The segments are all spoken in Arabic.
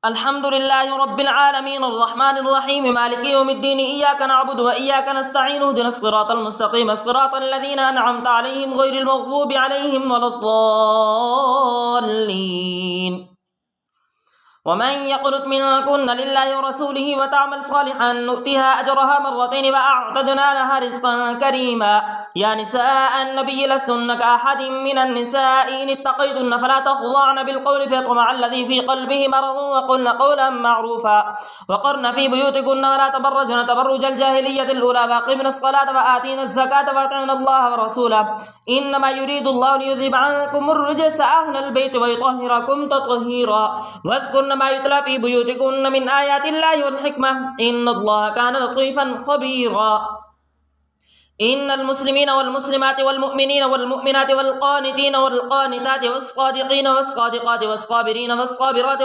الحمد لله رب العالمين الرحمن الرحيم مالك يوم الدين إياك نعبد وإياك نستعين اهدنا الصراط المستقيم صراط الذين أنعمت عليهم غير المغضوب عليهم ولا الضالين ومن يقنت منكن لله ورسوله وتعمل صالحا نؤتها أجرها مرتين وأعتدنا لها رزقا كريما يا نساء النبي لستن كأحد من النساء إن اتقيتن فلا تخضعن بالقول فيطمع الذي في قلبه مرض وقلن قولا معروفا وقرن في بيوتكن ولا تبرجن تبرج الجاهلية الأولى وأقمن الصلاة وآتينا الزكاة وأطعنا الله ورسوله إنما يريد الله ليذهب عنكم الرجس أهل البيت ويطهركم تطهيرا واذكرن ما يتلى في بيوتكن من آيات الله والحكمة إن الله كان لطيفا خبيرا إن المسلمين والمسلمات والمؤمنين والمؤمنات والقانتين والقانتات والصادقين والصادقات والصابرين والصابرات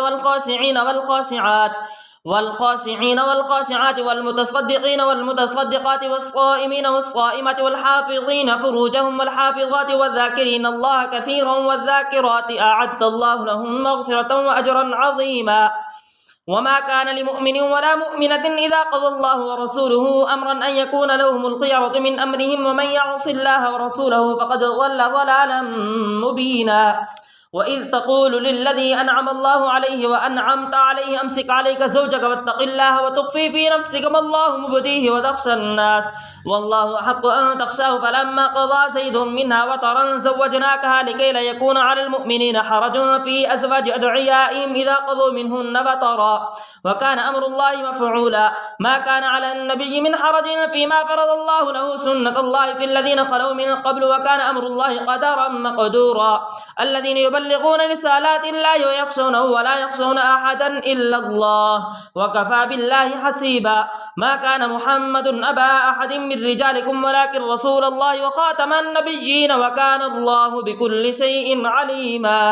والخاشعين والخاشعات والمتصدقين والمتصدقات والصائمين والصائمات والحافظين فروجهم والحافظات والذاكرين الله كثيرا والذاكرات أعد الله لهم مغفرة وأجرا عظيما وما كان لمؤمن ولا مؤمنة إذا قضى الله ورسوله أمرا أن يكون لهم الخيرة من أمرهم ومن يعص الله ورسوله فقد ضل ضلالا مبينا وإذ تقول للذي أنعم الله عليه وأنعمت عليه أمسك عليك زوجك واتق الله وتخفي في نفسك ما الله مبديه وتخشى الناس والله أحق أن تخشاه فلما قضى زيد منها وطرا زوجناكها لكي لا يكون على المؤمنين حرج في أزواج أدعيائهم إذا قضوا منهن وطرا وكان أمر الله مفعولا ما كان على النبي من حرج فيما فرض الله له سنة الله في الذين خلوا من قبل وكان أمر الله قدرا مقدورا الذين يبلغون رسالات الله ويخشونه ولا يخشون أحدا إلا الله وكفى بالله حسيبا ما كان محمد أبا أحد من رجالكم ولكن رسول الله وخاتم النبيين وكان الله بكل شيء عليما.